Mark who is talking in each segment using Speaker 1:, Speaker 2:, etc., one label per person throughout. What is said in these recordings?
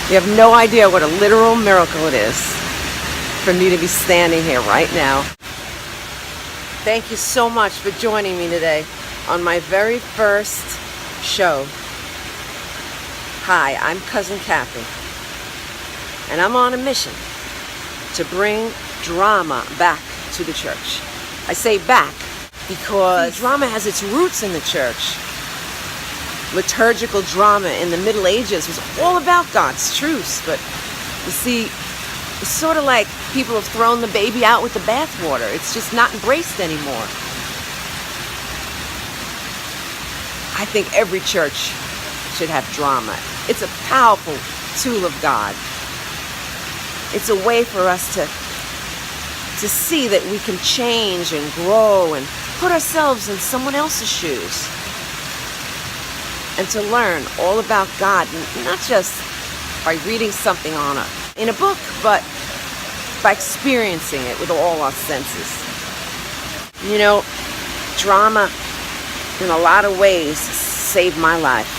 Speaker 1: You have no idea what a literal miracle it is for me to be standing here right now. Thank you so much for joining me today on my very first show. Hi, I'm Cousin Cathy, and I'm on a mission to bring drama back to the church. I say back because drama has its roots in the church. Liturgical drama in the Middle Ages was all about God's truths, but you see, it's sort of like people have thrown the baby out with the bathwater. It's just not embraced anymore. I think every church should have drama. It's a powerful tool of God. It's a way for us to see that we can change and grow and put ourselves in someone else's shoes. And to learn all about God, not just by reading something in a book, but by experiencing it with all our senses. You know, drama in a lot of ways saved my life.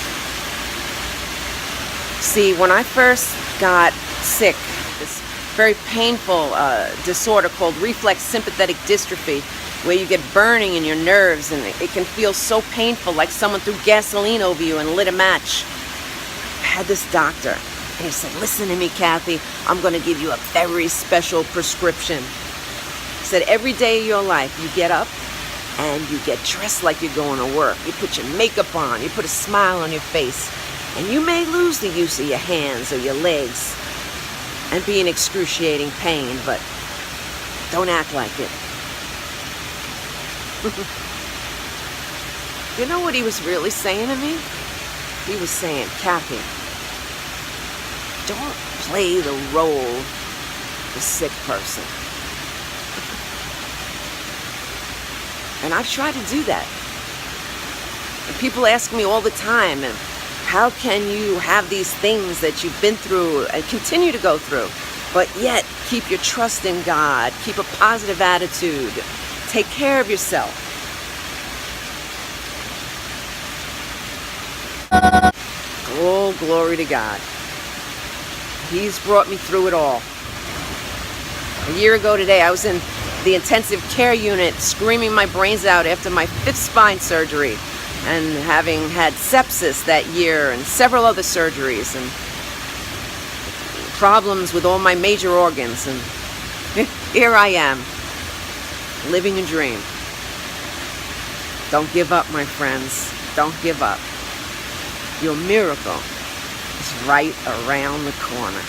Speaker 1: See, when I first got sick, this very painful disorder called reflex sympathetic dystrophy, where you get burning in your nerves and it can feel so painful, like someone threw gasoline over you and lit a match. I had this doctor, and he said, "Listen to me, Cathy, I'm going to give you a very special prescription." He said, every day of your life, you get up and you get dressed like you're going to work. You put your makeup on, you put a smile on your face, and you may lose the use of your hands or your legs and be in excruciating pain, but don't act like it. You know what he was really saying to me? He was saying, "Cathy, don't play the role of the sick person." And I've tried to do that. And people ask me all the time, and how can you have these things that you've been through and continue to go through, but yet keep your trust in God, keep a positive attitude, take care of yourself? All glory to God. He's brought me through it all. A year ago today, I was in the intensive care unit screaming my brains out after my 5th spine surgery, and having had sepsis that year and several other surgeries and problems with all my major organs, and here I am, living a dream. Don't give up, my friends. Don't give up. Your miracle is right around the corner.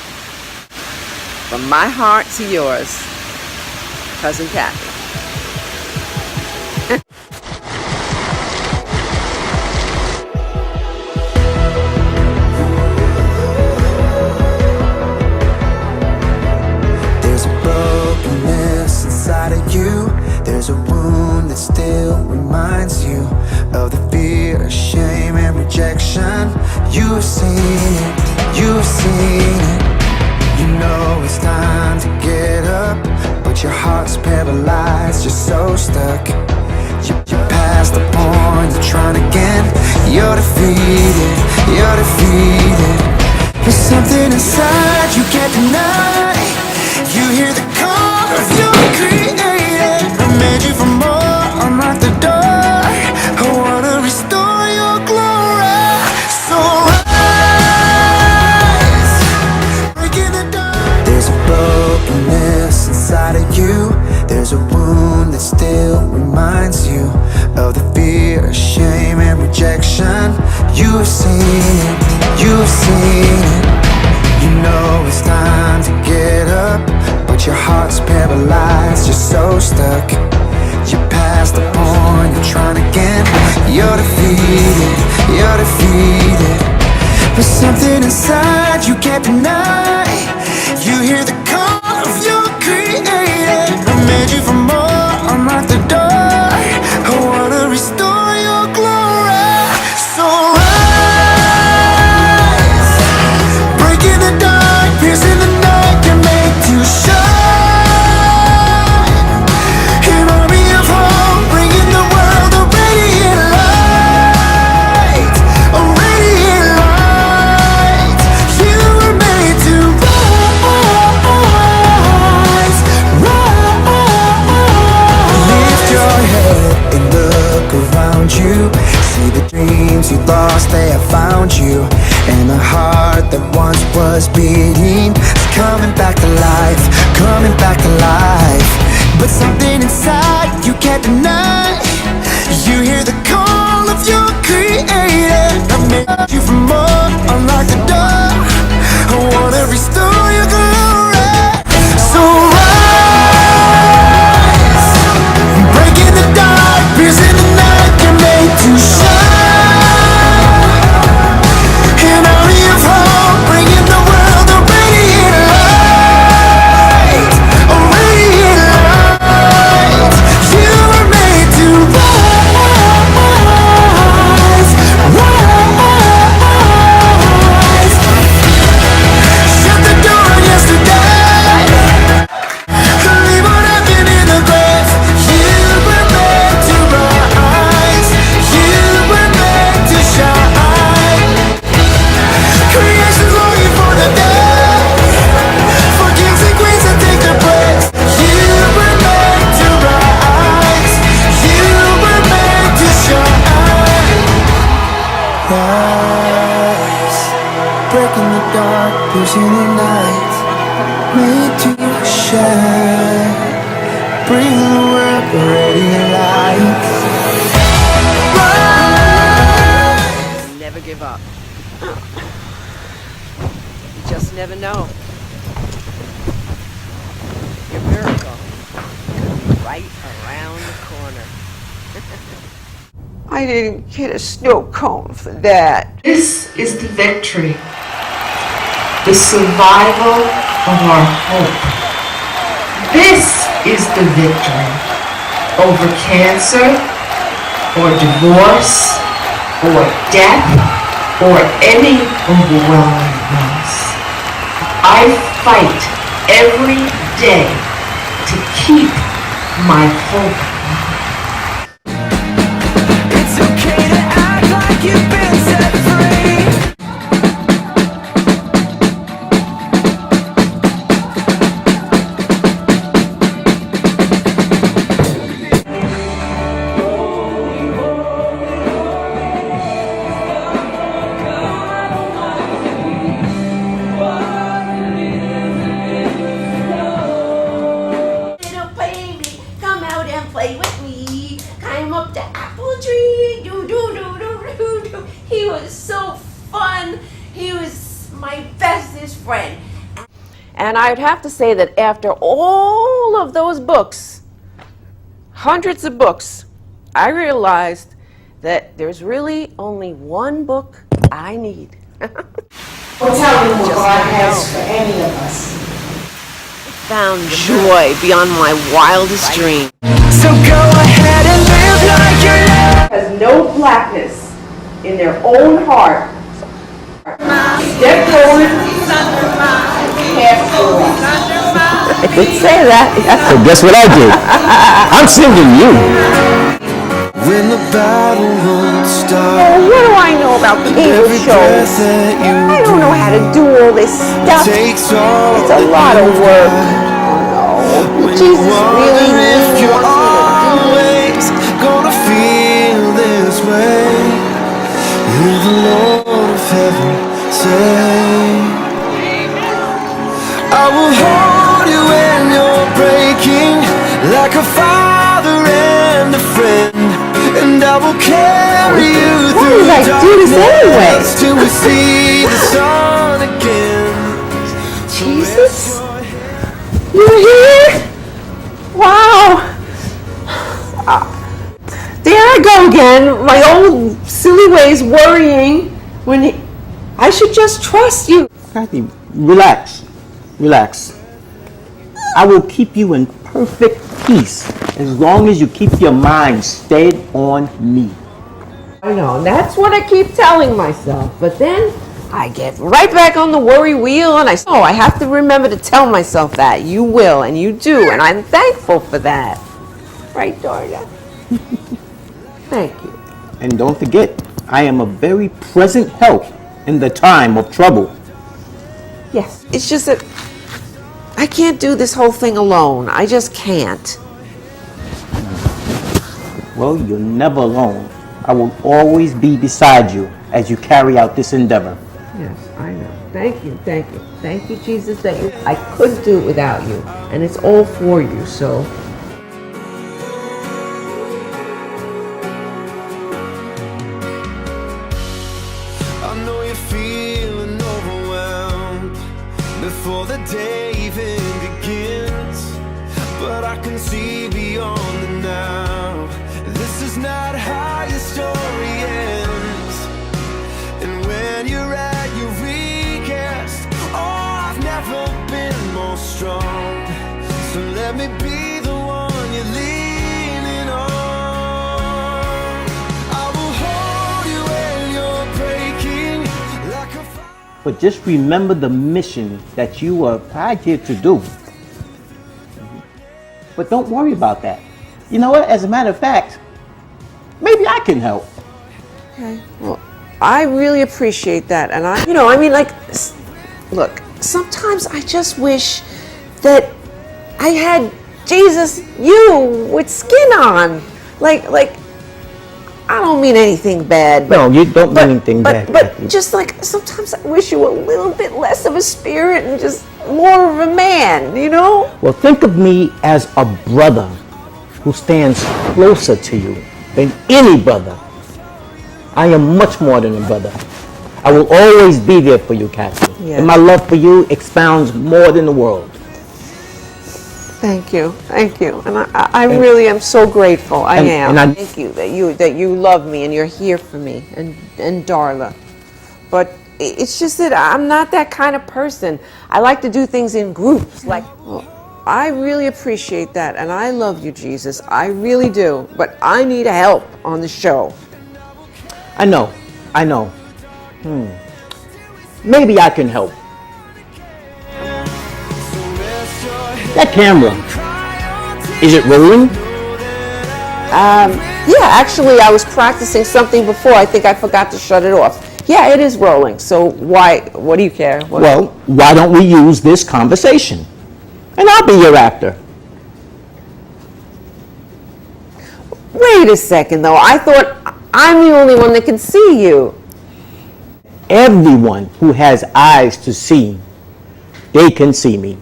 Speaker 1: From my heart to yours, Cousin Cathy.
Speaker 2: There's a brokenness inside of you. There's a wound that still reminds you of the fear, shame, and rejection. You've seen it, you've seen it. You know it's time to get up, but your heart's paralyzed, you're so stuck. You're past the point, you're trying again. You're defeated, you're defeated. There's something inside you can't deny. You hear the call of your creator, who made you for more, unlock the door. I wanna restore your glory. So rise, breaking the dark. There's a brokenness inside of you. There's a wound that still reminds you of the fear, shame, and rejection. You've seen it, you've seen it. You know it's time to get up, but your heart's paralyzed, you're so stuck. You're past the point, you're trying again. You're defeated, you're defeated. There's something inside you can't deny. You hear the call of your creator, who made you for more, unlock the door. I wanna restore your glory. So rise, breaking the dark, piercing the night, can make you shine. An army of hope, bringing the world a radiant light, a radiant light. You were made was beating is coming back to life, coming back to life. But something inside you can't deny. You hear the call of your creator. I made you from more, unlock the door. I wanna restore your glory. So rise, breaking the dark, piercing the night. You're made to shine. An army of hope, bringing the world a radiant light, a radiant light. You were made to rise, rise. Shut the door on yesterday. Leave what happened in the grave. You were made to rise. You were made to shine. Creation's longing for the day, for kings and queens to take their place. You were made to rise. You were made to shine. Rise, breaking the dark, piercing the night. Made to shine, bring the world a radiant light. Rise.
Speaker 1: Never give up. You just never know. Your miracle could be right around the corner.
Speaker 3: I didn't get a snow cone for that.
Speaker 4: This is the victory, the survival of our hope. This is the victory over cancer, or divorce, or death, or any overwhelming loss. I fight every day to keep my hope.
Speaker 2: It's okay to act like you've been set free.
Speaker 5: Little baby, come out and play with me. Climb up the apple tree. Do do do do do do. He was so fun. He was my bestest friend.
Speaker 1: And I'd have to say that after all of those books, hundreds of books, I realized that there's really only one book I need.
Speaker 6: Well, tell me what God has for any of us.
Speaker 1: Found joy beyond my wildest dreams.
Speaker 2: So go ahead and live like you're
Speaker 3: Has no blackness in their own heart. Step forward, pass forward.
Speaker 1: I did say that.
Speaker 7: So guess what I did? I'm singing you.
Speaker 2: when the battle won't stop.
Speaker 3: Oh, what do I know about cable
Speaker 2: Every
Speaker 3: shows?
Speaker 2: breath that you
Speaker 3: I don't know how to do all this stuff.
Speaker 2: takes all
Speaker 3: It's a lot of work. Oh, no. Jesus really
Speaker 2: if
Speaker 3: wants me
Speaker 2: you're
Speaker 3: to do
Speaker 2: always gonna feel this way. Hear the Lord of heaven say, I will hold you when you're breaking, like a father and a friend, and I will carry you through
Speaker 3: did I do this anyway?
Speaker 2: darkness till we see the sun again.
Speaker 3: Jesus? You're here? Wow. There I go again, my old silly ways worrying when I should just trust you.
Speaker 7: Cathy, relax. Relax. I will keep you in perfect peace as long as you keep your mind stayed on me.
Speaker 3: I know, that's what I keep telling myself, but then I get right back on the worry wheel and I have to remember to tell myself that. You will, and you do, and I'm thankful for that. Right, Darja? Thank you.
Speaker 7: And don't forget, I am a very present help in the time of trouble.
Speaker 3: Yes, it's just that I can't do this whole thing alone. I just can't.
Speaker 7: Well, you're never alone. I will always be beside you as you carry out this endeavor.
Speaker 3: Yes, I know. Thank you, thank you. Thank you, Jesus, that I couldn't do it without you. And it's all for you, so.
Speaker 2: I know you're feeling overwhelmed before the day even begins, but I can see beyond the now. This is not how your story ends, and when you're at your weakest, oh, I've never been more strong. So let me be the one you're leaning on. I will hold you when you're breaking like a fire.
Speaker 7: But just remember the mission that you were hired here to do. But don't worry about that. You know what? As a matter of fact, maybe I can help.
Speaker 3: Okay. Well, I really appreciate that. And look, sometimes I just wish that I had Jesus, you, with skin on. Like, I don't mean anything bad.
Speaker 7: No, you don't mean anything bad.
Speaker 3: But
Speaker 7: Cathy.
Speaker 3: just like, sometimes I wish you were a little bit less of a spirit and just more of a man, you know?
Speaker 7: Well, think of me as a brother who stands closer to you than any brother. I am much more than a brother. I will always be there for you, Cathy.
Speaker 3: Yeah.
Speaker 7: And my love for you expounds more than the world.
Speaker 3: Thank you. And I really am so grateful. I am. Thank you that you love me and you're here for me and Darla. But it's just that I'm not that kind of person. I like to do things in groups. I really appreciate that, and I love you, Jesus. I really do. But I need help on the show.
Speaker 7: I know. Maybe I can help. That camera, is it rolling?
Speaker 3: Yeah, actually, I was practicing something before. I think I forgot to shut it off. Yeah, it is rolling. So why? What do you care?
Speaker 7: Well, why don't we use this conversation? And I'll be your actor.
Speaker 3: Wait a second, though. I thought I'm the only one that can see you.
Speaker 7: Everyone who has eyes to see, they can see me.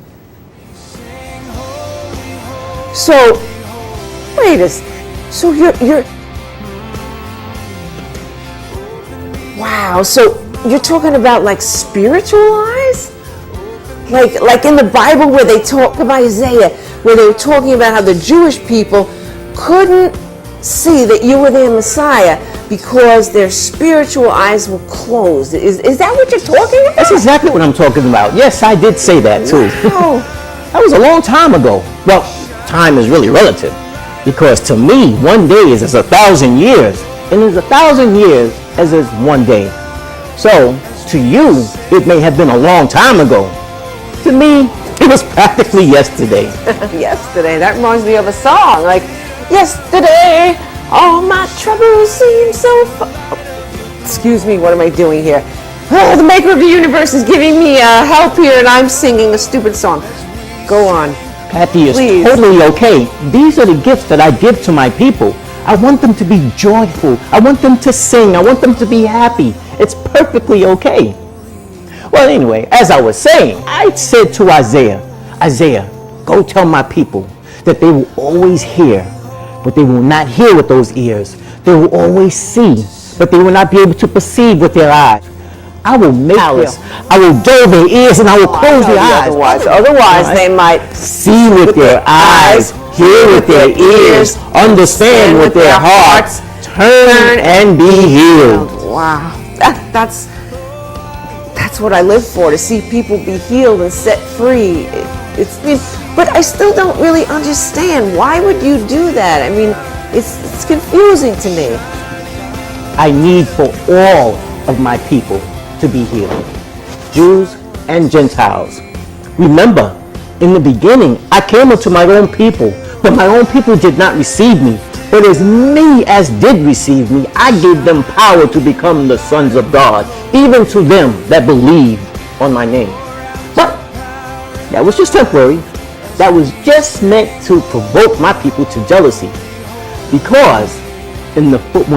Speaker 3: So, wait a second. So you're. Wow. So you're talking about like spiritual eyes? Like in the Bible where they talk about Isaiah, where they were talking about how the Jewish people couldn't see that you were their Messiah because their spiritual eyes were closed. Is that what you're talking about?
Speaker 7: That's exactly what I'm talking about. Yes, I did say that too.
Speaker 3: Wow.
Speaker 7: That was a long time ago. Well, time is really relative, because to me, one day is as 1,000 years, and as 1,000 years as is one day. So, to you, it may have been a long time ago. To me, it was practically yesterday.
Speaker 3: Yesterday, that reminds me of a song, like, yesterday, all my troubles seem so Excuse me, what am I doing here? Oh, the maker of the universe is giving me help here, and I'm singing a stupid song. Go on.
Speaker 7: Cathy, is
Speaker 3: Please.
Speaker 7: totally okay. These are the gifts that I give to my people. I want them to be joyful. I want them to sing. I want them to be happy. It's perfectly okay. Well, anyway, as I was saying, I said to Isaiah, go tell my people that they will always hear, but they will not hear with those ears. They will always see, but they will not be able to perceive with their eyes. I will make them. I will dull their ears and I will close their eyes.
Speaker 3: Otherwise, they might
Speaker 7: see with their eyes, hear with their ears, understand with their hearts, turn and be healed.
Speaker 3: Wow, that's what I live for, to see people be healed and set free. But I still don't really understand. Why would you do that? I mean, it's confusing to me.
Speaker 7: I need for all of my people to be healed, Jews and Gentiles. Remember, in the beginning, I came unto my own people, but my own people did not receive me. But as many as did receive me, I gave them power to become the sons of God, even to them that believed on my name. But that was just temporary. That was just meant to provoke my people to jealousy. Because when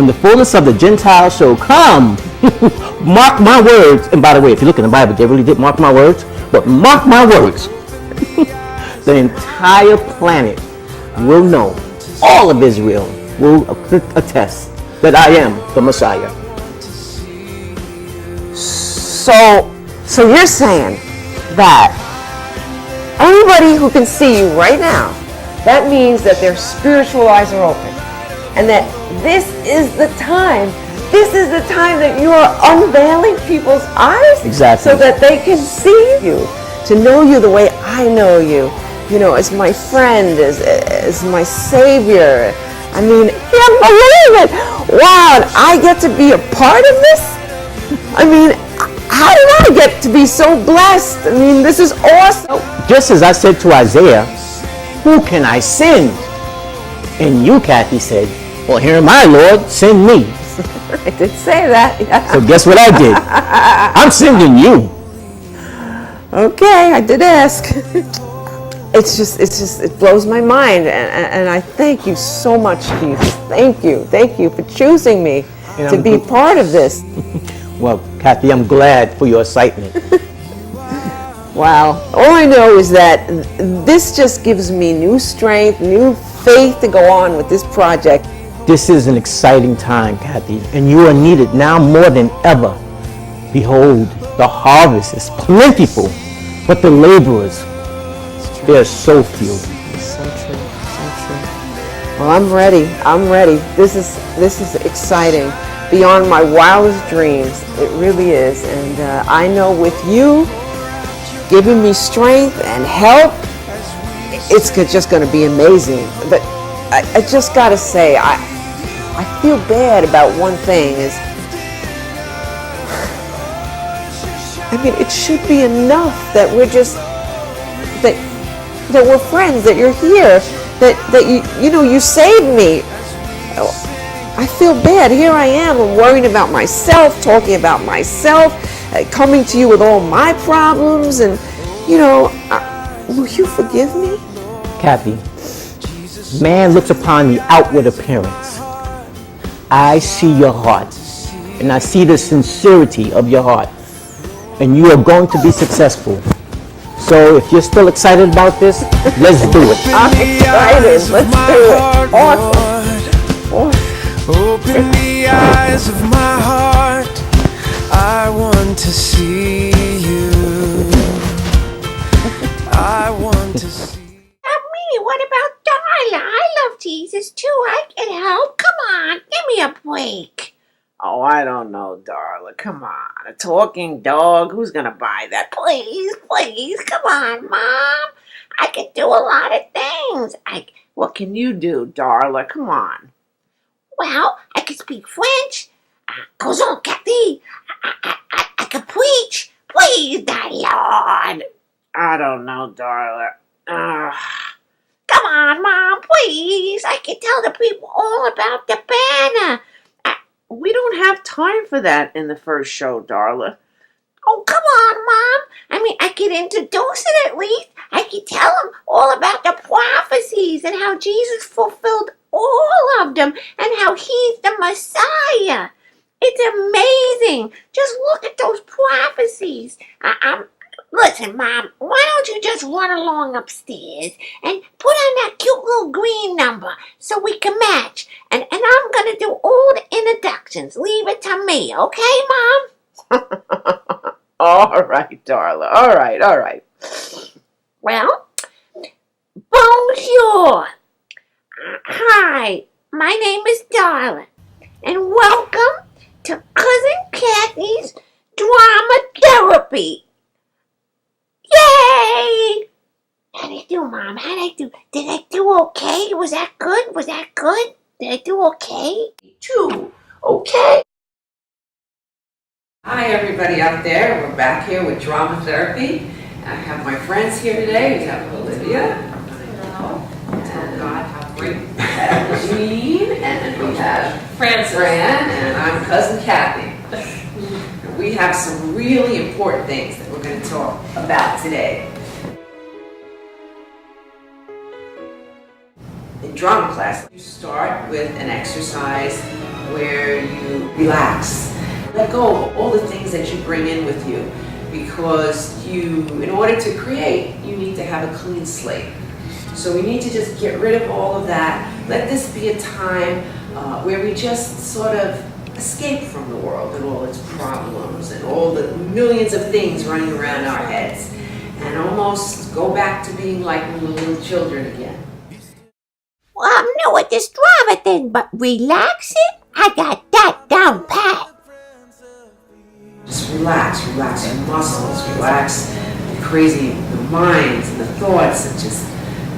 Speaker 7: the fullness of the Gentiles shall come, Mark my words. And by the way, if you look in the Bible, they really did mark my words. But mark my words. The entire planet will know, all of Israel will attest that I am the Messiah.
Speaker 3: So you're saying that anybody who can see you right now, that means that their spiritual eyes are open. And that this is the time that you are unveiling people's eyes.
Speaker 7: Exactly.
Speaker 3: So that they can see you, to know you the way I know you, as my friend, as my savior. I mean, I can't believe it. Wow, and I get to be a part of this? I mean, how did I get to be so blessed? I mean, this is awesome.
Speaker 7: Just as I said to Isaiah, who can I send? And you, Cathy, said, well, here am I, Lord, send me.
Speaker 3: I did say that. Yeah.
Speaker 7: So guess what I did? I'm sending you.
Speaker 3: Okay, I did ask. It blows my mind, and I thank you so much, Jesus. Thank you for choosing me to be part of this.
Speaker 7: Well, Cathy, I'm glad for your excitement.
Speaker 3: Wow. All I know is that this just gives me new strength, new faith to go on with this project.
Speaker 7: This is an exciting time, Cathy, and you are needed now more than ever. Behold, the harvest is plentiful, but the laborers, they are so few.
Speaker 3: So true. Well, I'm ready. This is exciting, beyond my wildest dreams. It really is, and I know with you giving me strength and help, it's just going to be amazing. But I just got to say, I feel bad about one thing. It should be enough that we're just that we're friends, that you're here, that you saved me. I feel bad. Here I am. I'm worrying about myself, talking about myself, coming to you with all my problems, and will you forgive me?
Speaker 7: Cathy, man looks upon the outward appearance. I see your heart, and I see the sincerity of your heart, and you are going to be successful. So if you're still excited about this, let's do it.
Speaker 3: I'm excited. Let's do it. Awesome.
Speaker 2: Open the eyes of my heart. I want to see you. I want to see.
Speaker 5: Me, what about Darla? I love Jesus too. I can help. Come on, give me a break.
Speaker 1: Oh, I don't know, Darla. Come on. A talking dog? Who's going to buy that?
Speaker 5: Please, come on, Mom. I can do a lot of things.
Speaker 1: What can you do, Darla? Come on.
Speaker 5: Well, I can speak French. Goes on, Cathy. I can preach. Please, thy Lord.
Speaker 1: I don't know, Darla.
Speaker 5: Come on, Mom, please. I can tell the people all about the banner.
Speaker 1: We don't have time for that in the first show, Darla.
Speaker 5: Oh, come on, Mom. I can introduce it at least. I can tell them all about the prophecies and how Jesus fulfilled all of them and how he's the Messiah. It's amazing. Just look at those prophecies. Listen, Mom, why don't you just run along upstairs and put on that cute little green number so we can match? And I'm going to do all the introductions. Leave it to me, okay, Mom?
Speaker 1: All right, Darla. All right.
Speaker 5: Well, bonjour. Hi, my name is Darla, and welcome to Cousin Cathy's Drama Therapy. Yay! How'd I do, Mom? How'd I do? Did I do okay? Was that good? Did I do okay?
Speaker 1: Two. Okay. Hi, everybody out there. We're back here with Drama Therapy. I have my friends here today. We have Olivia. Hello. And God, how great. We have Jean, and we have
Speaker 8: Francis.
Speaker 1: Fran, and I'm Cousin Cathy. We have some really important things that we're going to talk about today. In drama class, you start with an exercise where you relax.
Speaker 3: Let go of all the things that you bring in with you, because in order to create, you need to have a clean slate. So we need to just get rid of all of that. Let this be a time where we just sort of escape from the world and all its problems and all the millions of things running around our heads, and almost go back to being like we were little children again.
Speaker 5: Well, I'm new at this drama thing, but relaxing? I got that down pat.
Speaker 3: Just relax your muscles, relax the crazy minds and the thoughts, and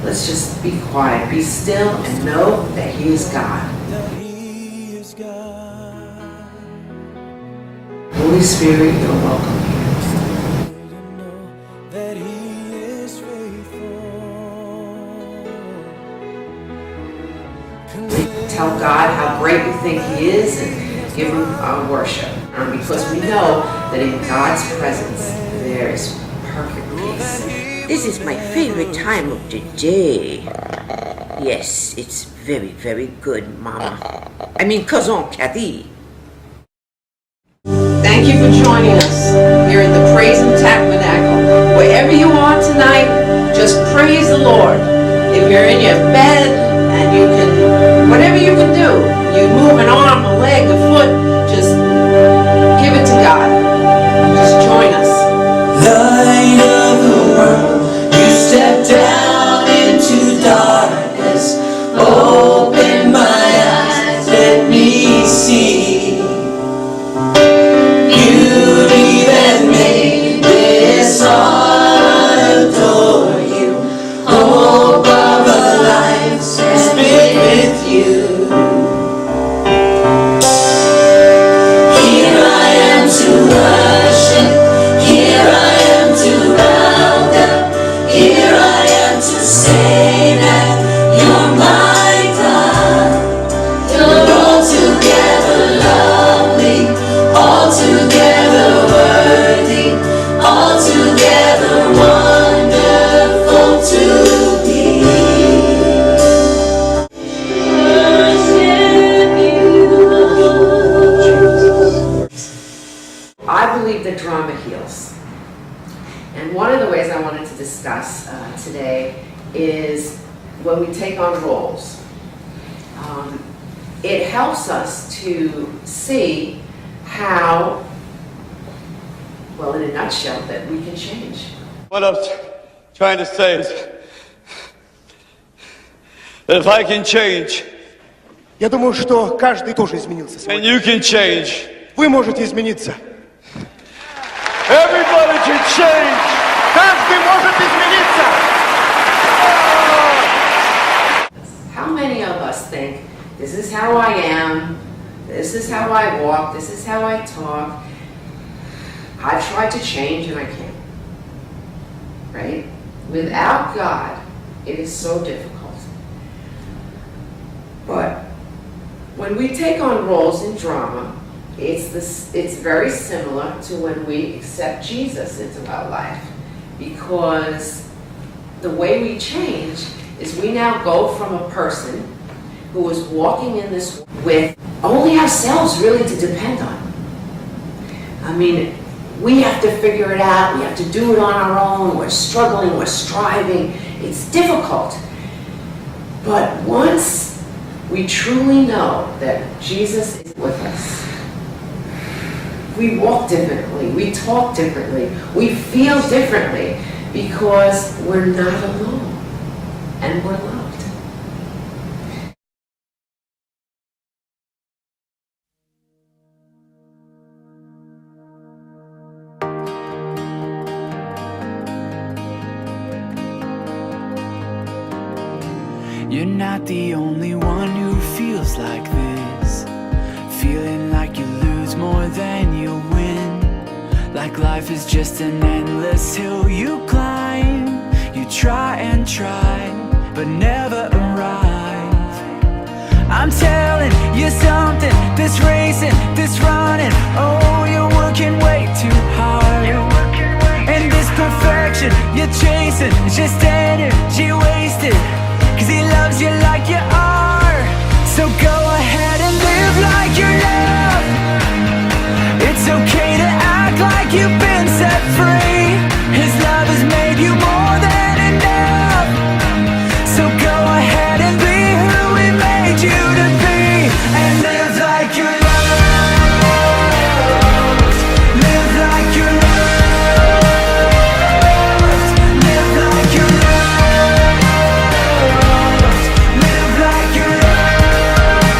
Speaker 3: let's just be quiet, be still, and know that He is God. Holy Spirit, you're welcome here. We tell God how great we think He is and give Him our worship. Because we know that in God's presence there is perfect peace.
Speaker 5: This is my favorite time of the day. Yes, it's very, very good, Mama. I mean, Cousin Cathy.
Speaker 3: Thank you for joining us here in the Praise and Tabernacle. Wherever you are tonight, just praise the Lord. If you're in your bed and you can, whatever you can do, you move an arm, a leg, a foot, just give it to God. Just join us.
Speaker 2: Light of the world, you step down into darkness. Open my eyes, let me see beauty that made this heart adore you. Hope of a life spent with you. Here I am to worship, here I am to bow down, here I am to say that you're my God. You're altogether lovely, altogether worthy, altogether wonderful to me.
Speaker 3: I believe that drama heals. And one of the ways I wanted to discuss today is when we take on roles. It helps us to see how, well, in a nutshell, that we can change.
Speaker 8: What I'm trying to say is that if I can change,
Speaker 9: Я думаю, что каждый тоже изменился
Speaker 8: and
Speaker 9: сегодня.
Speaker 8: you can change,
Speaker 9: Вы можете измениться.
Speaker 8: everybody can change.
Speaker 9: Каждый может измениться.
Speaker 3: How many of us think, this is how I am, this is how I walk, this is how I talk, I've tried to change and I can't, right? Without God, it is so difficult. But when we take on roles in drama, it's very similar to when we accept Jesus into our life, because the way we change is we now go from a person who was walking in this with only ourselves really to depend on. I mean, we have to figure it out, we have to do it on our own, we're struggling, we're striving, it's difficult. But once we truly know that Jesus is with us, we walk differently, we talk differently, we feel differently, because we're not alone and we're loved.
Speaker 2: You're not the only one who feels like this, feeling like you lose more than you win, like life is just an endless hill you climb. You try and try, but never arrive. I'm telling you something, this racing, this running, oh, you're working way too hard. And this perfection you're chasing is just energy wasted, 'cause He loves you like you are. So go ahead and live like you're loved. you've been set free. His love has made you more than enough. So go ahead and be who He made you to be, and live like you're loved. Live like you're loved. Live like you're loved. Live like you're loved.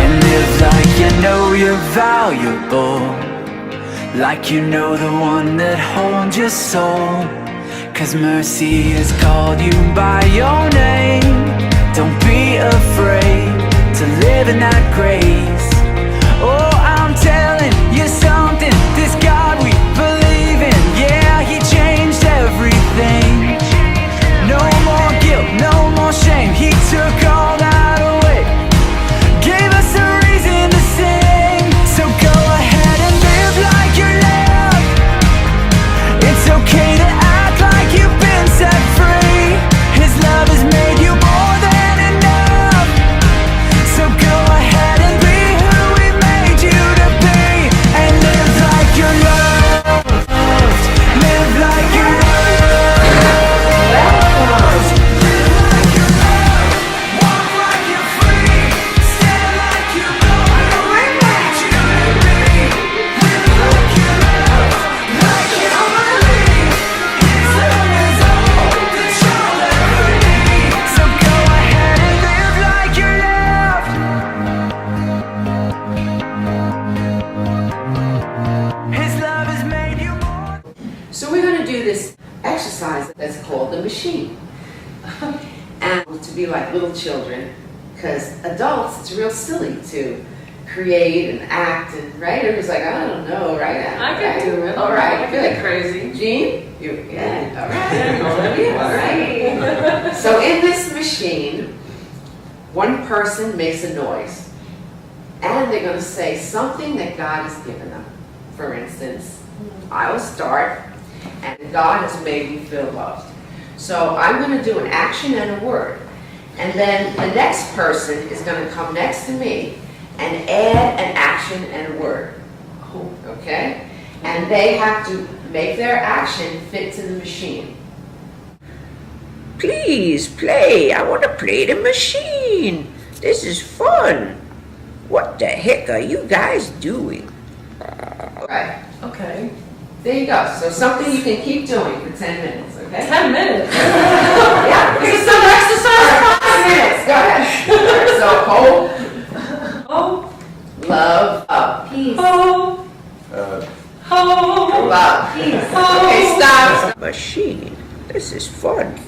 Speaker 2: And live like you know you're valuable. Like you know the one that holds your soul. 'Cause mercy has called you by your name. Don't be afraid to live in that grace. Oh, I'm telling you something, this God we believe in, yeah, He changed everything. No more guilt, no more shame, He took all that away. Gave us a reason to sing. So go ahead and live like you're loved. It's okay to act like you've been set free. His love has made you more than enough. So go ahead and be who He made you to be, and live like you're loved. Live like you're loved. Live like you're loved. Walk like you're free. Stand like you know who He made you to be. Live like you're loved. Like you believe. His love is all that you'll ever need. So go ahead and live like you're loved. His love has made you more.
Speaker 3: So we're going to do this exercise that's called the machine. And to be like little children, because adults, it's real silly to create and act and, right? Everybody's like, I don't know, right?
Speaker 10: I can do it.
Speaker 3: All right,
Speaker 10: I can
Speaker 3: good.
Speaker 10: be crazy.
Speaker 3: Jean? Yeah, all right. All right. So in this machine, one person makes a noise, and they're going to say something that God has given them. For instance, I will start, and God has made me feel loved. So I'm going to do an action and a word. And then the next person is going to come next to me and add an action and a word. Okay? And they have to make their action fit to the machine. Please play. I want to play the machine. This is fun. What the heck are you guys doing? Right.
Speaker 10: Okay.
Speaker 3: There you go. So something you can keep doing for 10 minutes, okay?
Speaker 10: 10 minutes.
Speaker 3: Yeah, this is some exercise. 5 minutes. Go ahead. So hope,
Speaker 10: Oh,
Speaker 3: love, up.
Speaker 5: Peace.
Speaker 10: oh, oh.
Speaker 3: Love. Peace. Okay, stop. Machine. This is fun.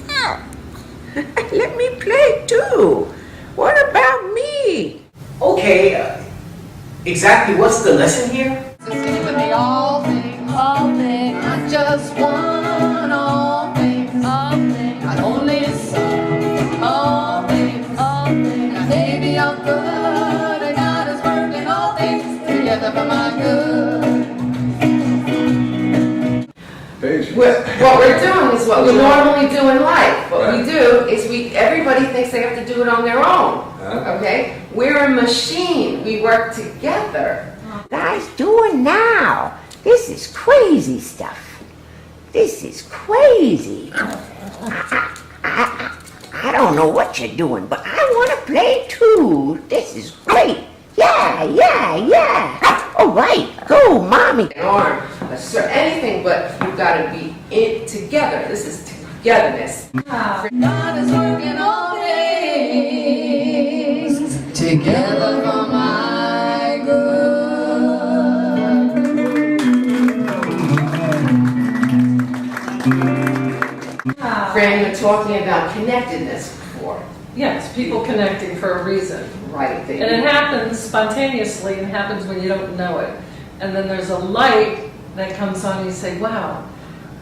Speaker 3: Let me play too. What about me?
Speaker 7: Okay, exactly what's the lesson here?
Speaker 11: Sing with me, all things, not just one, all things, not only some, all things, and maybe I'm good, and God is working all things together for my good.
Speaker 3: What we're doing is what we normally do in life. What we do is everybody thinks they have to do it on their own. Okay? We're a machine. We work together. Guys, do it now. This is crazy stuff. This is crazy. I don't know what you're doing, but I want to play too. This is great. Yeah. All right, go, mommy. Arm, anything, but you gotta be it together. This is togetherness.
Speaker 11: God is working all things together for my good.
Speaker 3: Fran, you were talking about connectedness before.
Speaker 10: Yes, people connecting for a reason.
Speaker 3: Right.
Speaker 10: And it happens spontaneously, and happens when you don't know it. And then there's a light that comes on, and you say, wow,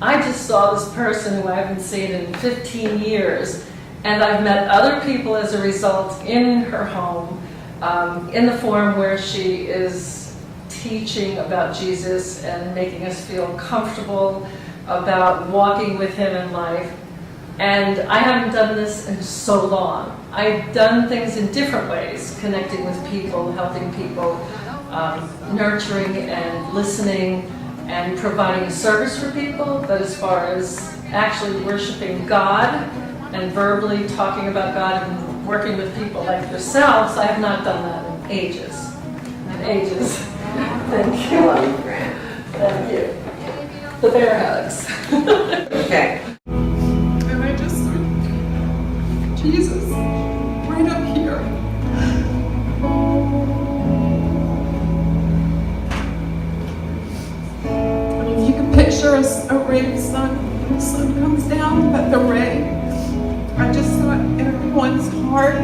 Speaker 10: I just saw this person who I haven't seen in 15 years, and I've met other people as a result in her home, in the form where she is teaching about Jesus and making us feel comfortable about walking with Him in life. And I haven't done this in so long. I've done things in different ways, connecting with people, helping people, nurturing and listening, and providing a service for people, but as far as actually worshiping God and verbally talking about God and working with people like yourselves, I have not done that in ages. In ages. Thank you. Thank you. The bear hugs.
Speaker 3: Okay.
Speaker 12: And I just saw Jesus right up here. And if you can picture a ray of sun, the sun comes down, but the ray, I just saw everyone's heart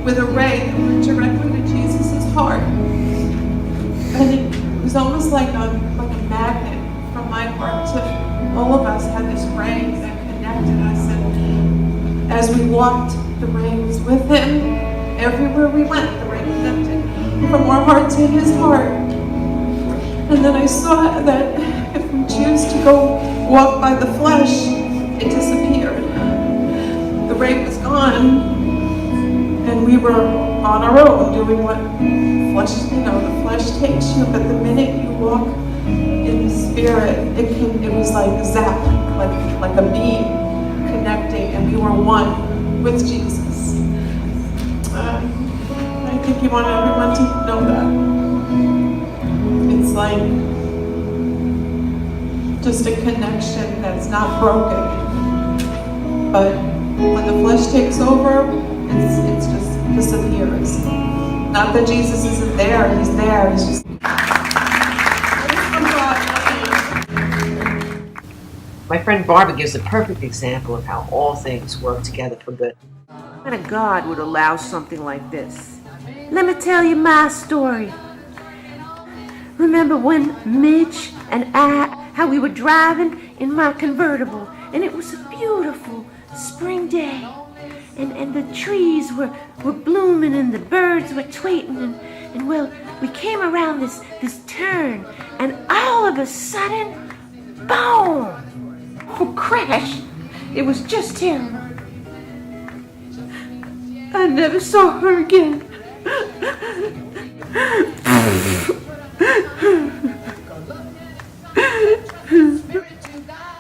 Speaker 12: with a ray that went directly to Jesus' heart. And it was almost like a magnet from my heart to all of us had this ray that connected us. And as we walked, the ray was with him. Everywhere we went, the ray connected from our heart to his heart. And then I saw that if we choose to go walk by the flesh, it disappeared. The ray was gone, and we were on our own doing what flesh, the flesh takes you. But the minute you walk in the spirit, it was like a zap, like a beam connecting, and we were one with Jesus. I think you want everyone to know that. It's like just a connection that's not broken. But when the flesh takes over, it just disappears. Not that Jesus isn't there, he's there, he's just...
Speaker 3: My friend Barbara gives a perfect example of how all things work together for good. What kind of God would allow something like this?
Speaker 5: Let me tell you my story. Remember when Mitch and how we were driving in my convertible, and it was a beautiful spring day, and the trees were blooming and the birds were tweeting, and well, we came around this turn, and all of a sudden, boom! Oh, crash! It was just terrible. I never saw her again.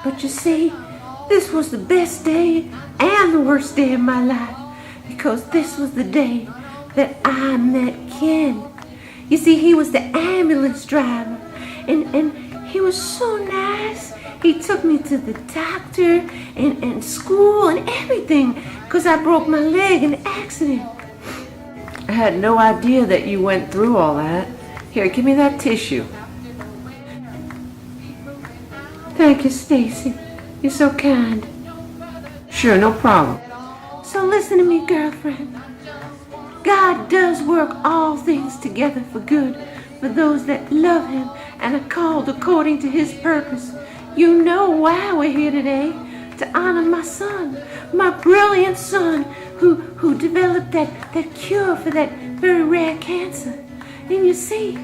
Speaker 5: But you see, this was the best day and the worst day of my life, because this was the day that I met Ken. You see, he was the ambulance driver, and he was so nice. He took me to the doctor and school and everything, because I broke my leg in an accident.
Speaker 3: I had no idea that you went through all that. Here, give me that tissue.
Speaker 5: Thank you, Stacy. You're so kind.
Speaker 3: Sure, no problem.
Speaker 5: So listen to me, girlfriend. God does work all things together for good for those that love him and are called according to his purpose. You know why we're here today, to honor my son, my brilliant son, who developed that cure for that very rare cancer. And you see,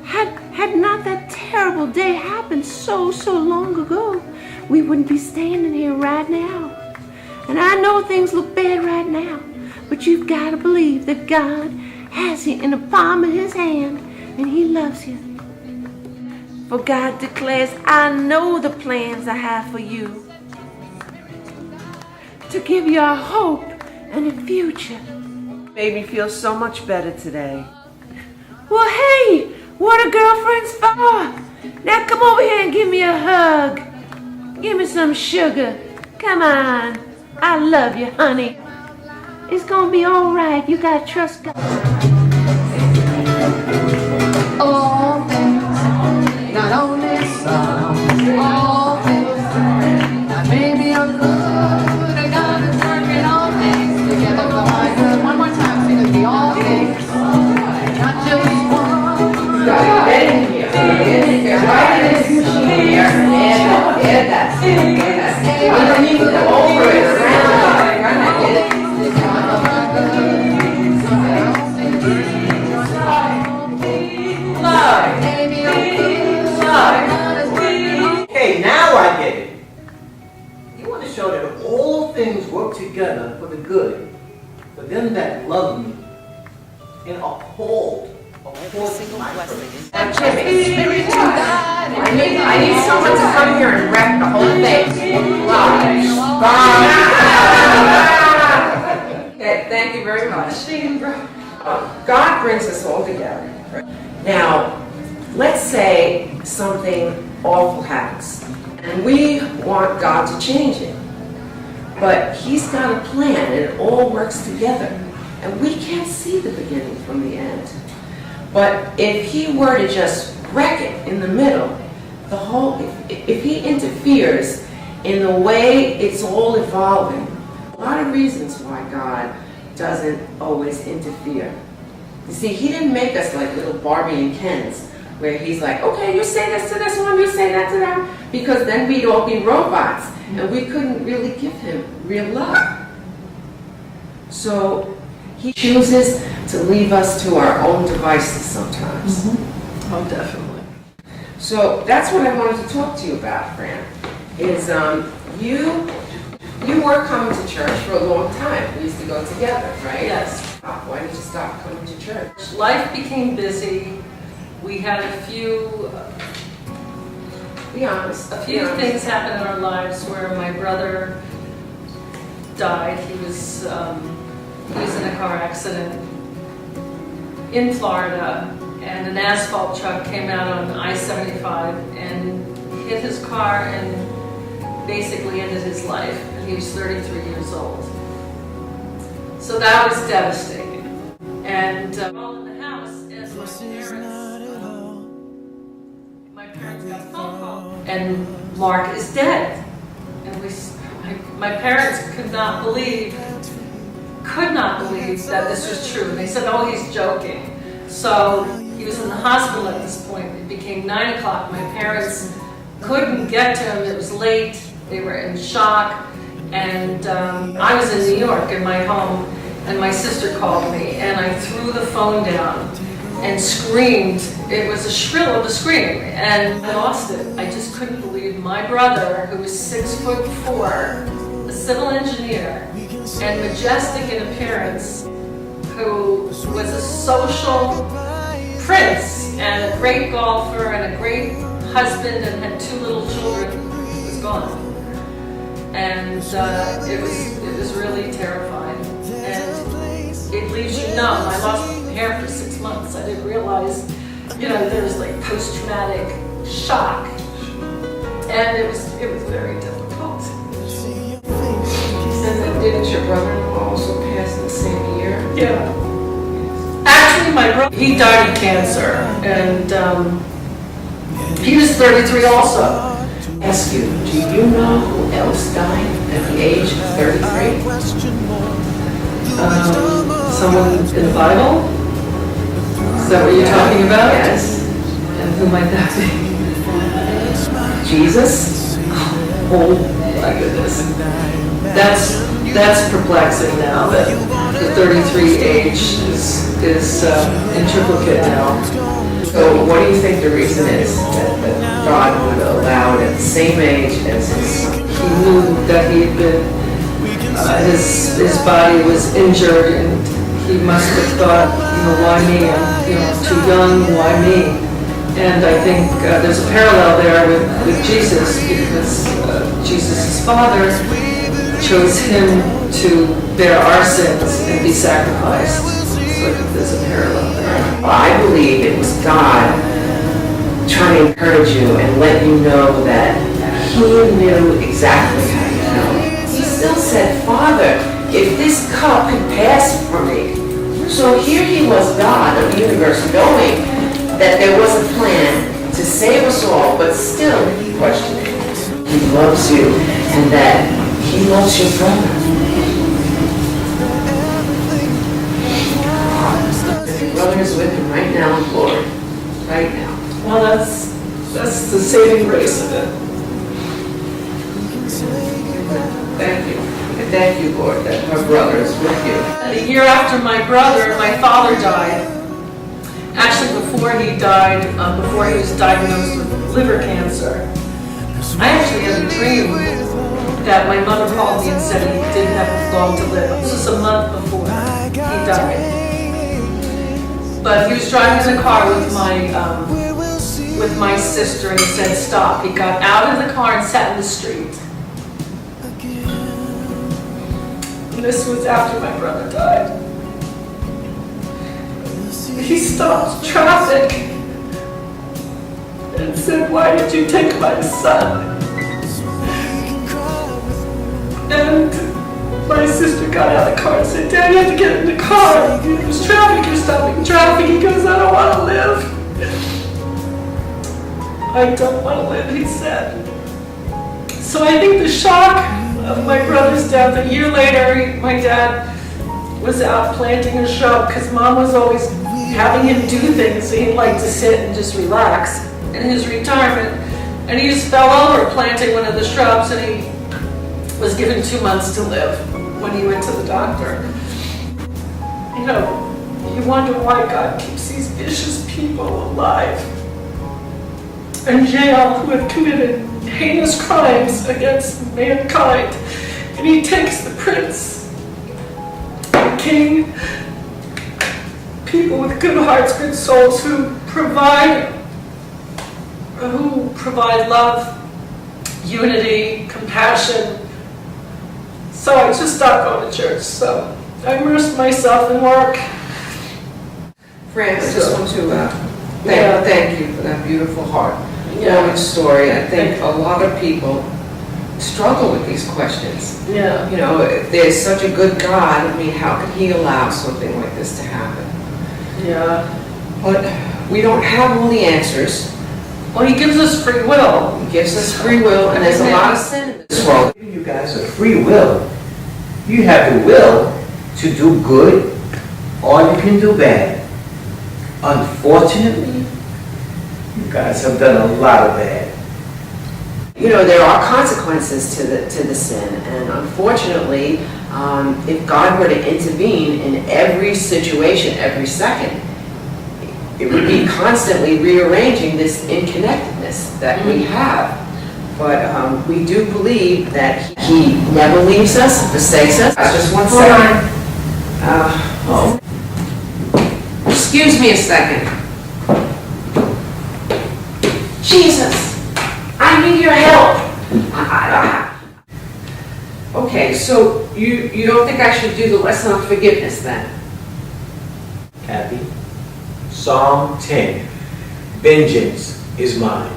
Speaker 5: had not that terrible day happened so long ago, we wouldn't be standing here right now. And I know things look bad right now, but you've got to believe that God has you in the palm of his hand, and he loves you. For God declares, I know the plans I have for you, to give you a hope and a future.
Speaker 3: Made me feel so much better today.
Speaker 5: Well, hey, what are girlfriends for? Now come over here and give me a hug. Give me some sugar. Come on. I love you, honey. It's gonna be all right. You gotta trust God.
Speaker 11: All things, not only some, all things, now maybe I'm good, and God is working all things together for my good. One more time, sing with me, all things, not just one.
Speaker 3: Get in here. Right in this machine here. And that's it. Underneath it, over it, around it.
Speaker 7: Okay, now I get it. You want to show that all things work together for the good, for them that love me and are called
Speaker 1: Every single blessing is
Speaker 3: I need someone to come here and wreck the whole thing. Okay, thank you very much. God brings us all together. Now, let's say something awful happens, and we want God to change it. But He's got a plan, and it all works together. And we can't see the beginning from the end. But if He were to just wreck it in the middle, if He interferes in the way it's all evolving, a lot of reasons why God doesn't always interfere. You see, He didn't make us like little Barbie and Kens, where He's like, okay, you say this to this one, you say that to that, because then we'd all be robots, and we couldn't really give Him real love. So He chooses to leave us to our own devices sometimes.
Speaker 10: Oh, definitely.
Speaker 3: So that's what I wanted to talk to you about, Fran, is you were coming to church for a long time. We used to go together, right?
Speaker 10: Yes.
Speaker 3: Why did you stop coming to church?
Speaker 10: Life became busy. We had a few
Speaker 3: Be honest.
Speaker 10: things happen in our lives where my brother died. He was in a car accident in Florida, and an asphalt truck came out on I-75 and hit his car and basically ended his life. And he was 33 years old. So that was devastating. And all in the house, as my parents got a phone call, and Mark is dead. And my parents could not believe that this was true. They said, oh, he's joking. So he was in the hospital at this point. It became 9 o'clock. My parents couldn't get to him. It was late. They were in shock. And I was in New York in my home, and my sister called me, and I threw the phone down and screamed. It was a shrill of a scream, and I lost it. I just couldn't believe my brother, who was 6'4", a civil engineer, and majestic in appearance, who was a social prince and a great golfer and a great husband and had 2 little children, was gone. And it was really terrifying. And it leaves you numb. I lost my hair for 6 months. I didn't realize, there was like post-traumatic shock. And it was very difficult.
Speaker 3: And then didn't your brother-in-law also pass in the same year?
Speaker 10: Yeah. Actually, my brother, he died of cancer, and he was 33 also.
Speaker 3: Ask you, do you know who else died at the age of 33?
Speaker 10: Someone in the Bible? Is that what you're talking about?
Speaker 3: Yes.
Speaker 10: And who might that be?
Speaker 3: Jesus?
Speaker 10: Oh my goodness. That's perplexing now that the 33 age is in triplicate now.
Speaker 3: So what do you think the reason is that God would allow it at the same age as his son?
Speaker 10: He knew that he had been, his body was injured, and he must have thought, why me? I'm too young, why me? And I think there's a parallel there with Jesus, because Jesus' father chose him to bear our sins and be sacrificed. So I think there's a parallel there.
Speaker 3: Well, I believe it was God trying to encourage you and let you know that He knew exactly how you felt. He still said, Father, if this cup could pass from me. So here He was, God of the universe, knowing that there was a plan to save us all, but still questioning. He loves you, and that He loves your brother. Your brother is with Him right now in glory. Right now.
Speaker 10: Well, that's the saving grace of it.
Speaker 3: Thank you. And thank you, Lord, that my brother is with you.
Speaker 10: A year after my brother, my father died. Actually, before he died, before he was diagnosed with liver cancer, I actually had a dream that my mother called me and said he didn't have long to live. This was a month before he died. But he was driving in a car with my sister, and he said stop. He got out of the car and sat in the street. And this was after my brother died. He stopped traffic and said, "Why did you take my son?" And my sister got out of the car and said, "Dad, you have to get in the car. There's traffic, you're stopping traffic." He goes, "I don't want to live. I don't want to live," he said. So I think the shock of my brother's death, a year later, my dad was out planting a shrub because Mom was always having him do things. So he'd like to sit and just relax in his retirement. And he just fell over planting one of the shrubs, and he was given 2 months to live when he went to the doctor. You know, you wonder why God keeps these vicious people alive in jail who have committed heinous crimes against mankind. And he takes the prince, the king, people with good hearts, good souls who provide love, unity, compassion. So I just stopped going to church. So I immersed myself in work.
Speaker 3: Fran, I just want to thank you for that beautiful heart-warming story. I think a lot of people struggle with these questions.
Speaker 10: Yeah.
Speaker 3: You know, if there's such a good God, I mean, how could He allow something like this to happen?
Speaker 10: Yeah.
Speaker 3: But we don't have all the answers.
Speaker 10: Well, He gives us free will.
Speaker 3: He gives us free will, and there's a lot of sin in this world.
Speaker 7: You guys are free will. You have the will to do good or you can do bad. Unfortunately, you guys have done a lot of bad.
Speaker 3: You know, there are consequences to the sin, and unfortunately, if God were to intervene in every situation, every second, it would be constantly rearranging this interconnectedness that we have. But we do believe that He never leaves us, forsakes us. Just one second. Excuse me a second. Jesus, I need your help. Okay, so you don't think I should do the lesson on forgiveness then?
Speaker 7: Cathy, Psalm 10, vengeance is mine.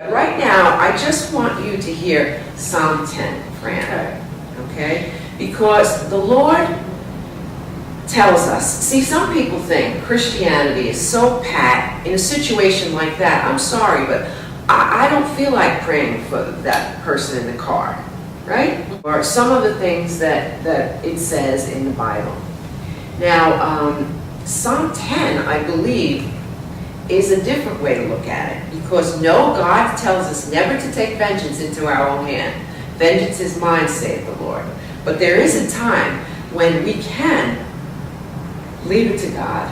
Speaker 3: Right now, I just want you to hear Psalm 10, Fran. Okay? Because the Lord tells us, see, some people think Christianity is so pat in a situation like that. I'm sorry, but I don't feel like praying for that person in the car, right? Or some of the things that it says in the Bible. Now, Psalm 10, I believe, is a different way to look at it. Because no, God tells us never to take vengeance into our own hand. Vengeance is mine, saith the Lord. But there is a time when we can leave it to God.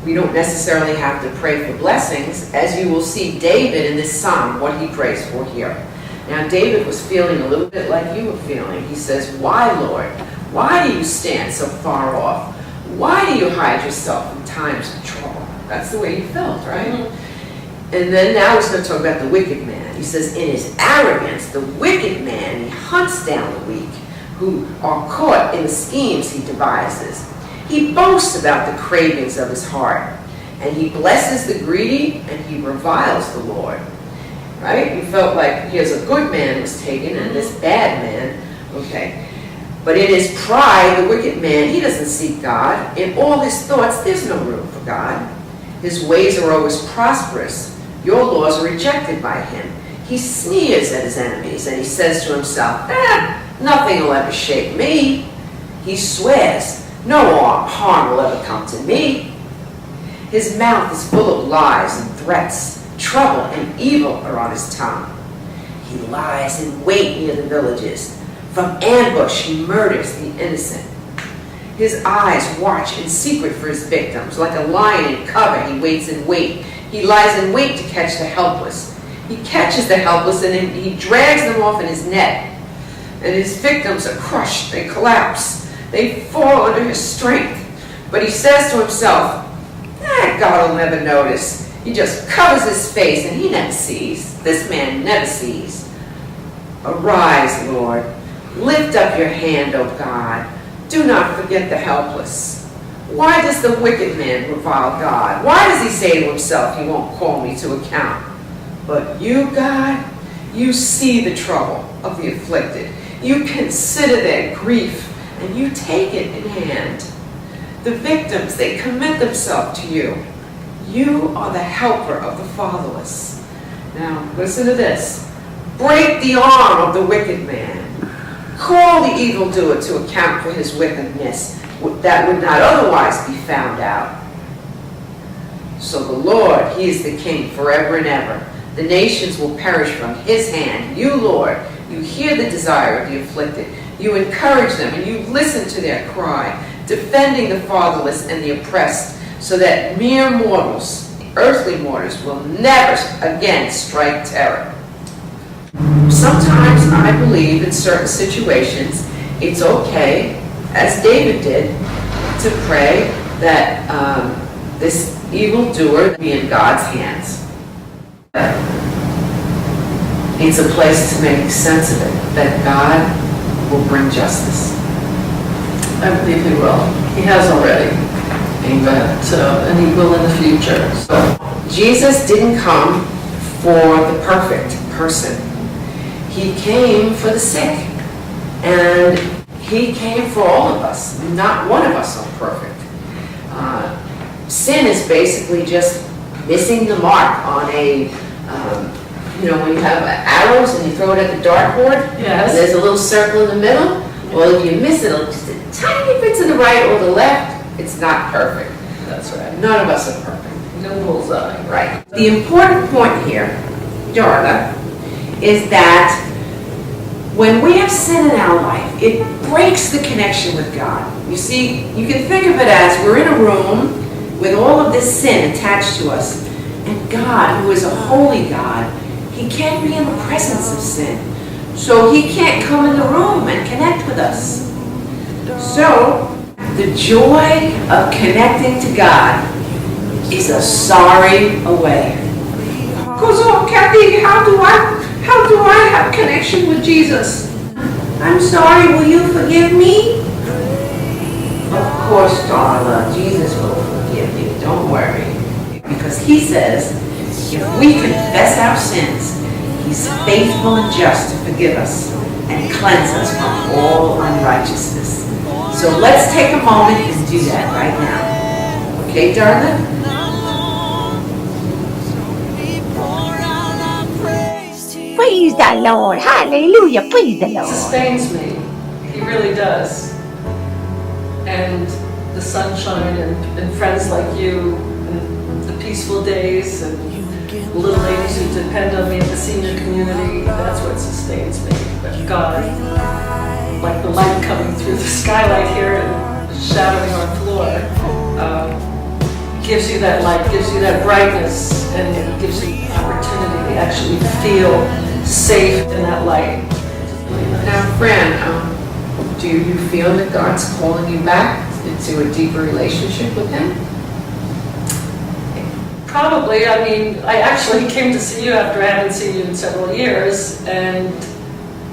Speaker 3: We don't necessarily have to pray for blessings, as you will see David in this psalm, what he prays for here. Now, David was feeling a little bit like you were feeling. He says, "Why, Lord? Why do you stand so far off? Why do you hide yourself in times of trouble?" That's the way he felt, right? Mm-hmm. And then now he's going to talk about the wicked man. He says, "In his arrogance, the wicked man, he hunts down the weak, who are caught in the schemes he devises. He boasts about the cravings of his heart, and he blesses the greedy, and he reviles the Lord." Right? You felt like here's a good man was taken, and this bad man, okay. But in his pride, the wicked man, he doesn't seek God. In all his thoughts, there's no room for God. His ways are always prosperous. Your laws are rejected by him. He sneers at his enemies, and he says to himself, nothing will ever shake me. He swears, no harm will ever come to me. His mouth is full of lies and threats. Trouble and evil are on his tongue. He lies in wait near the villages. From ambush he murders the innocent. His eyes watch in secret for his victims. Like a lion in cover, he waits in wait. He lies in wait to catch the helpless. He catches the helpless and then he drags them off in his net. And his victims are crushed, they collapse, they fall under his strength. But he says to himself, God will never notice. He just covers his face and he never sees. This man never sees. Arise, Lord. Lift up your hand, O God. Do not forget the helpless. Why does the wicked man revile God? Why does he say to himself, he won't call me to account? But you, God, you see the trouble of the afflicted. You consider their grief and you take it in hand. The victims, they commit themselves to you. You are the helper of the fatherless. Now, listen to this. Break the arm of the wicked man. Call the evildoer to account for his wickedness that would not otherwise be found out. So the Lord, he is the king forever and ever. The nations will perish from his hand. You, Lord, you hear the desire of the afflicted. You encourage them and you listen to their cry, defending the fatherless and the oppressed, so that mere mortals, earthly mortals, will never again strike terror. Sometimes I believe in certain situations it's okay, as David did, to pray that this evildoer be in God's hands. It's a place to make sense of it, that God will bring justice.
Speaker 10: I believe he will. He has already.
Speaker 3: Amen.
Speaker 10: And he will in the future. So
Speaker 3: Jesus didn't come for the perfect person. He came for the sick. And he came for all of us. Not one of us are perfect. Sin is basically just missing the mark on a, when you have arrows and you throw it at the dartboard,
Speaker 10: yes.
Speaker 3: And there's a little circle in the middle. Well, if you miss it, just a tiny bit to the right or the left, it's not perfect.
Speaker 10: that's right.
Speaker 3: None of us are perfect.
Speaker 10: No bullseye.
Speaker 3: Right. The important point here, Darla, is that when we have sin in our life, it breaks the connection with God. You see, you can think of it as we're in a room with all of this sin attached to us, and God, who is a holy God, he can't be in the presence of sin. So he can't come in the room and connect with us. So the joy of connecting to God is a sorry away. Goes, oh, Cathy, how do I have connection with Jesus? I'm sorry, will you forgive me? Of course, Darla, Jesus will forgive you. Don't worry. Because he says, if we confess our sins, he's faithful and just to forgive us and cleanse us from all unrighteousness. So let's take a moment and do that right now. Okay, darling?
Speaker 5: Praise the Lord. Hallelujah. Praise the
Speaker 10: He
Speaker 5: Lord.
Speaker 10: sustains me. He really does. And the sunshine and friends like you and the peaceful days and the little ladies who depend on me in the senior community, that's what sustains me. But God, like the light coming through the skylight here and shadowing our floor, gives you that light, gives you that brightness, and it gives you the opportunity to actually feel safe in that light.
Speaker 3: Now, Fran, do you feel that God's calling you back into a deeper relationship with him?
Speaker 10: Probably. I mean, I actually came to see you after I hadn't seen you in several years and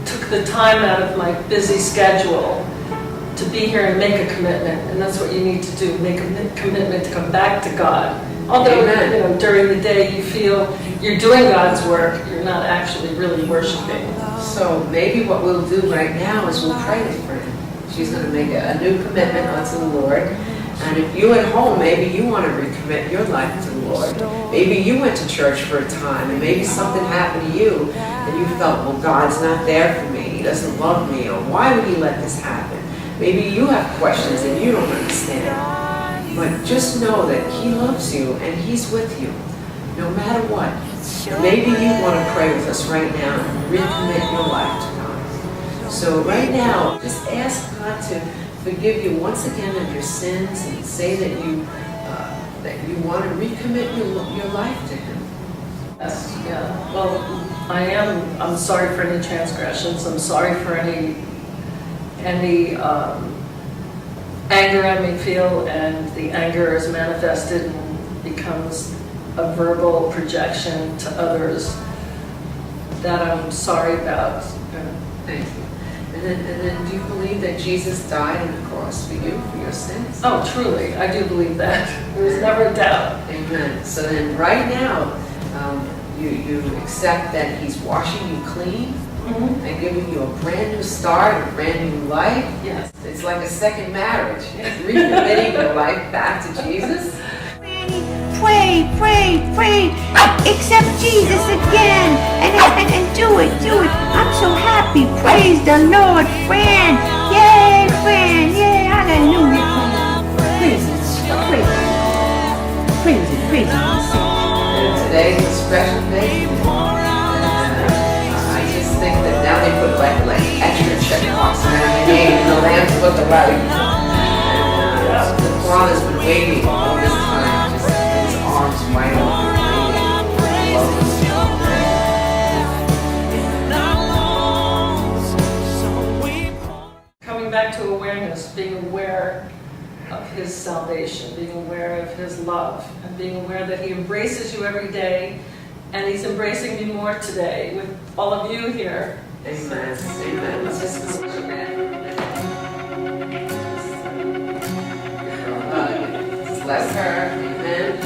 Speaker 10: took the time out of my busy schedule to be here and make a commitment. And that's what you need to do, make a commitment to come back to God. Although, during the day you feel you're doing God's work, you're not actually really worshiping.
Speaker 3: So maybe what we'll do right now is we'll pray with Fran. She's going to make a new commitment unto the Lord. And if you at home, maybe you want to recommit your life to the Lord. Maybe you went to church for a time and maybe something happened to you and you felt, well, God's not there for me. He doesn't love me. Or why would he let this happen? Maybe you have questions and you don't understand. But just know that he loves you and he's with you, no matter what. Maybe you want to pray with us right now and recommit your life to God. So right now, just ask God to forgive you once again of your sins and say that you that you want to recommit your life to Him.
Speaker 10: Yes, yeah. Well, I'm sorry for any transgressions. I'm sorry for any anger I may feel, and the anger is manifested and becomes a verbal projection to others that I'm sorry about.
Speaker 3: Thank you. And then do you believe that Jesus died on the cross for you, for your sins?
Speaker 10: Oh, truly, I do believe that. There's never a doubt.
Speaker 3: Amen. So then right now, you accept that He's washing you clean and giving you a brand new start, a brand new life.
Speaker 10: Yes.
Speaker 3: It's like a second marriage. Recommitting your life back to Jesus.
Speaker 5: Pray, pray, pray. Accept Jesus again. And do it, do it. I'm so happy. Praise the Lord, friend. Yay, friend. Yay, hallelujah. Praise Him. Praise Him. Praise Him. Praise Him.
Speaker 3: And today is a special day. I just think that now they put like extra check marks around your name in the Lamb's Book of Life. And the Father's been waiting all this time, just with His arms wide open.
Speaker 10: Coming back to awareness, being aware of His salvation, being aware of His love, and being aware that He embraces you every day, and He's embracing me more today with all of you here.
Speaker 3: Amen. Amen. Bless her. Amen.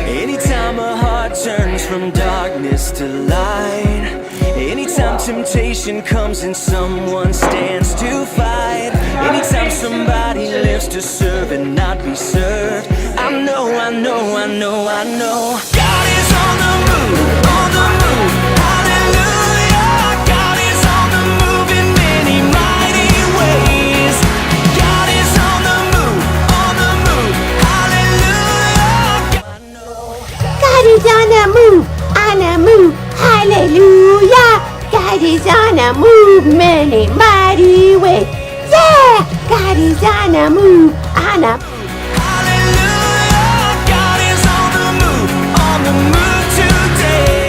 Speaker 2: Anytime a heart turns from darkness to light, anytime temptation comes and someone stands to fight, anytime somebody lives to serve and not be served, I know God is on the move, hallelujah. God is on the move in many mighty ways. God is on the move, hallelujah.
Speaker 5: God is on the move, hallelujah. God is on the move, many mighty ways. Yeah, God is on the move,
Speaker 2: Hallelujah, God is on the move today.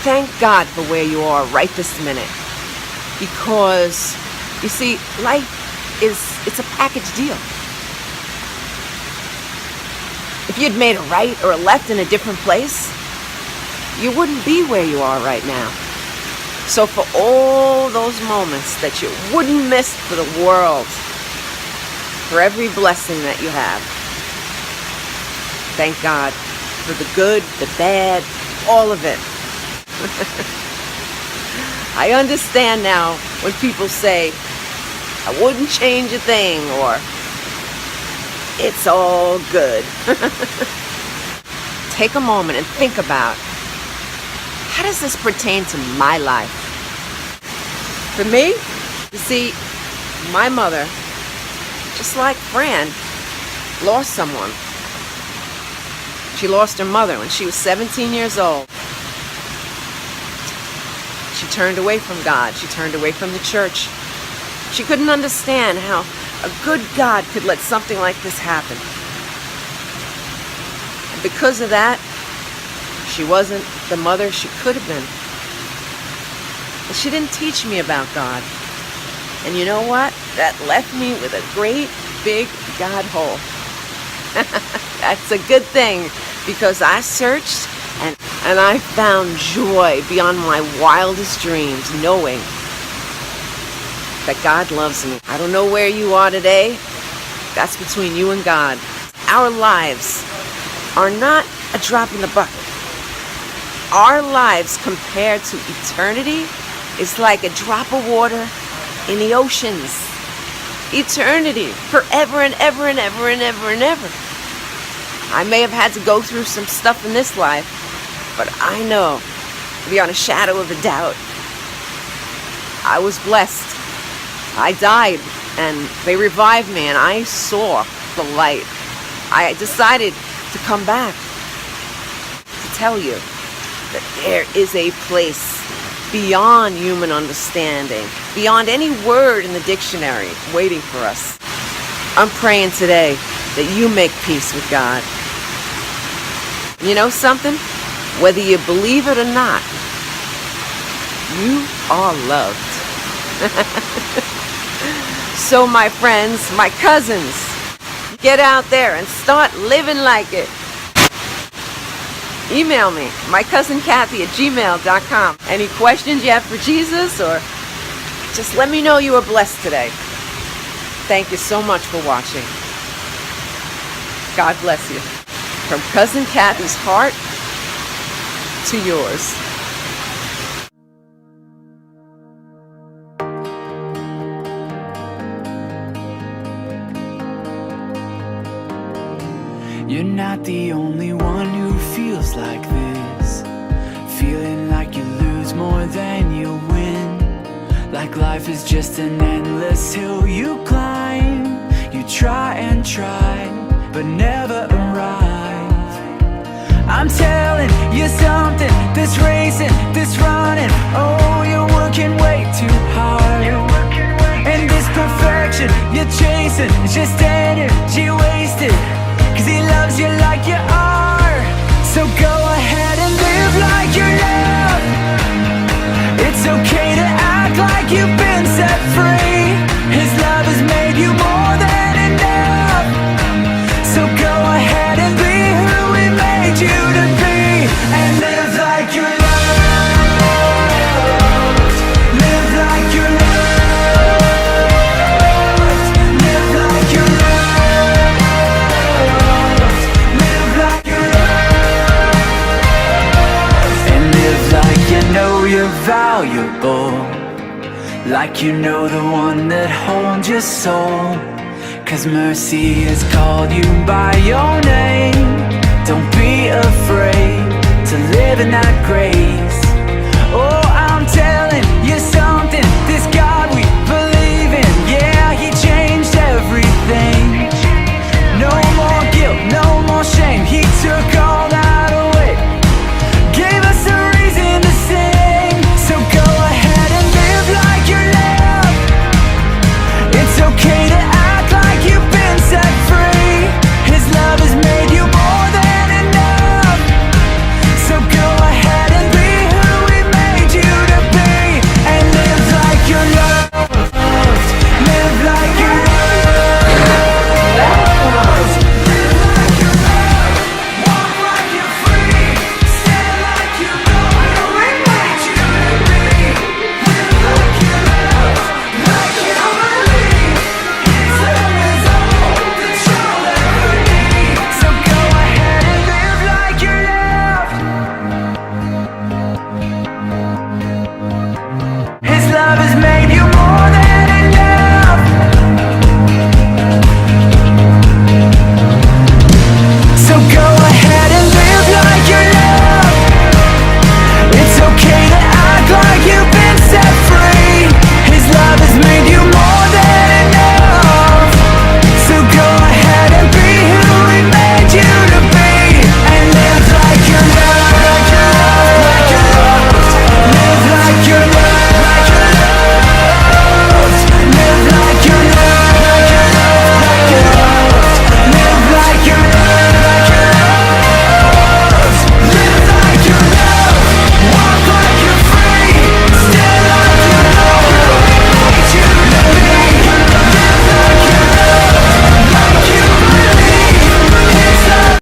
Speaker 1: Thank God for where you are right this minute. Because, you see, life it's a package deal. If you'd made a right or a left in a different place, you wouldn't be where you are right now. So for all those moments that you wouldn't miss for the world, for every blessing that you have, thank God for the good, the bad, all of it. I understand now when people say, I wouldn't change a thing, or it's all good. Take a moment and think about, how does this pertain to my life? For me, you see, my mother, just like Fran, lost someone. She lost her mother when she was 17 years old. She turned away from God. She turned away from the church. She couldn't understand how a good God could let something like this happen. And because of that, she wasn't the mother she could have been. And she didn't teach me about God. And you know what? That left me with a great big God hole. That's a good thing, because I searched and I found joy beyond my wildest dreams, knowing that God loves me. I don't know where you are today. That's between you and God. Our lives are not a drop in the bucket. Our lives compared to eternity is like a drop of water in the oceans. Eternity, forever and ever and ever and ever and ever. I may have had to go through some stuff in this life, but I know, beyond a shadow of a doubt, I was blessed. I died, and they revived me, and I saw the light. I decided to come back to tell you that there is a place beyond human understanding, beyond any word in the dictionary, waiting for us. I'm praying today that you make peace with God. You know something? Whether you believe it or not, you are loved. So my friends, my cousins, get out there and start living like it. Email me, mycousincathy@gmail.com. Any questions you have for Jesus, or just let me know you were blessed today. Thank you so much for watching. God bless you. From Cousin Cathy's heart to yours.
Speaker 2: You're not the only one who feels like this, feeling like you lose more than you win, like life is just an endless hill you climb. You try and try, but never arrive. I'm telling you something, this racing, this running, oh, you're working way too hard. And this perfection you're chasing is just energy wasted, 'cause he loves you like you are. So go ahead and live like you're loved. It's okay to act like you've been set free. His love has made you more than enough. So go ahead and be who he made you to be, and live like you're loved. Live like you're loved. Live like you're loved. Live like you're loved. And live like you know you're valuable, like you know the one that holds your soul. 'Cause mercy has called you by your name. Don't be afraid to live in that grace.